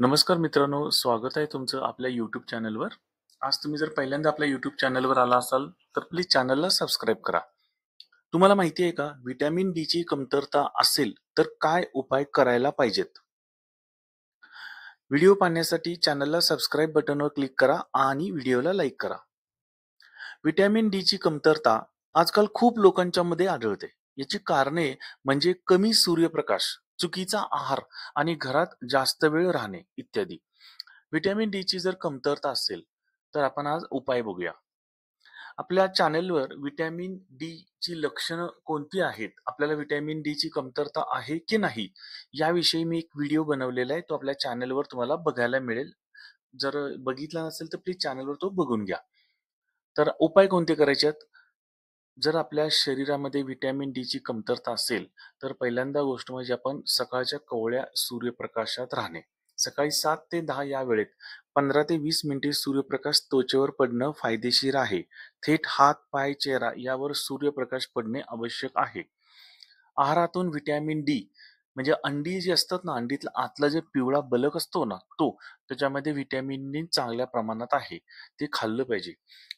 नमस्कार मित्रांनो, स्वागत आहे तुमचं आपल्या YouTube चॅनलवर. आज तुम्ही जर पहिल्यांदा आपल्या YouTube चॅनलवर आला असाल, तर प्लीज चॅनलला सबस्क्राईब करा. तुम्हाला माहिती आहे का, व्हिटॅमिन डी ची कमतरता असेल, तर काय उपाय करायला पाहिजेत? व्हिडिओ पाहण्यासाठी चॅनलला सबस्क्राईब बटनवर क्लिक करा आणि व्हिडिओला लाईक करा. व्हिटॅमिन डी ची कमतरता आजकाल खूप लोकांच्यामध्ये आढळते. याची कारणे म्हणजे कमी सूर्यप्रकाश, चुकीचा आहार आणि घरात जास्त वेळ राहणे इत्यादी. व्हिटॅमिन डी ची जर कमतरता असेल, तर आपण आज उपाय बघूया. आपल्या चॅनेलवर व्हिटॅमिन डी ची लक्षणं कोणती आहेत, आपल्याला व्हिटॅमिन डी ची कमतरता आहे की नाही, याविषयी मी एक व्हिडिओ बनवलेला आहे. तो आपल्या चॅनेलवर तुम्हाला बघायला मिळेल. जर बघितला नसेल तर प्लीज चॅनेलवर तो बघून घ्या. तर उपाय कोणते करायचे आहेत? जर आपल्या शरीरामध्ये व्हिटॅमिन डी ची कमतरता असेल, तर पहिल्यांदा गोष्ट म्हणजे आपण सकाळच्या कोवळ्या सूर्यप्रकाशात राहणे. सकाळी 7 ते 10 या वेळेत 15 ते 20 मिनिटे सूर्यप्रकाश त्वचेवर पडणं फायदेशीर आहे. थेट हात, पाय, चेहरा यावर सूर्यप्रकाश पडणे आवश्यक आहे. आहारातून व्हिटॅमिन डी म्हणजे अंडी जी असतात ना, अंडीतला आतला जे पिवळा बलक असतो ना, त्याच्यामध्ये व्हिटॅमिन डी चांगल्या प्रमाणात आहे. ते खाल्लं पाहिजे.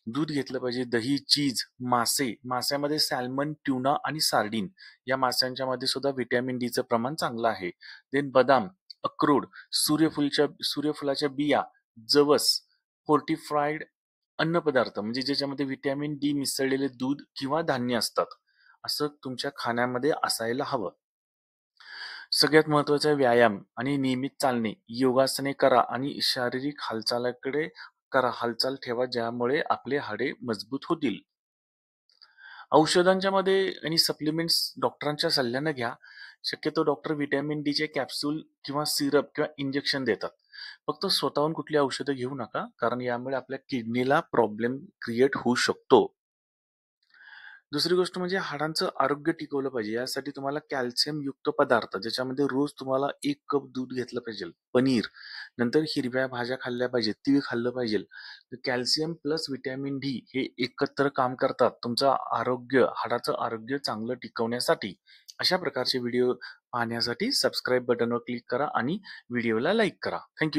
दूध घेतलं पाहिजे, दही, चीज, मासे. मास्यामध्ये सॅल्मन, ट्यूना आणि सार्डिन या माशांच्या मध्ये सुद्धा व्हिटॅमिन डीचं प्रमाण चांगलं आहे. देन बदाम, अक्रोड, सूर्यफुलाच्या बिया, जवस, फोर्टिफाईड अन्नपदार्थ म्हणजे ज्याच्यामध्ये व्हिटॅमिन डी मिसळलेले दूध किंवा धान्य असतात. असं तुमच्या खाण्यामध्ये असायला हवं. सगळ्यात महत्त्वाचा व्यायाम आणि नियमित चालणे, योगासने करा आणि शारीरिक हालचालीकडे करा. हालचाल ठेवा, ज्यामुळे आपले हाडे मजबूत होतील. औषधांच्या मध्ये आणि सप्लिमेंट्स डॉक्टरांच्या सल्ल्यानं घ्या. शक्यतो डॉक्टर व्हिटॅमिन डी चे कॅप्सूल किंवा सिरप किंवा इंजेक्शन देतात. फक्त स्वतःहून कुठली औषधं घेऊ नका, कारण यामुळे आपल्या किडनीला प्रॉब्लेम क्रिएट होऊ शकतो. दुसरी गोष्ट म्हणजे हाडांचं आरोग्य टिकवलं पाहिजे. यासाठी तुम्हाला कॅल्शियम युक्त पदार्थ, ज्याच्यामध्ये रोज तुम्हाला 1 कप दूध घेतलं पाहिजे. पनीर, नंतर हिरव्या भाज्या खाल्ल्या पाहिजेत, तीळ खाल्लं पाहिजे. कॅल्शियम प्लस व्हिटॅमिन डी हे एकत्र काम करतात तुमचं आरोग्य, हाडाचं आरोग्य चांगलं टिकवण्यासाठी. अशा प्रकारचे व्हिडिओ पाहण्यासाठी सबस्क्राईब बटनवर क्लिक करा आणि व्हिडिओला लाईक करा. थँक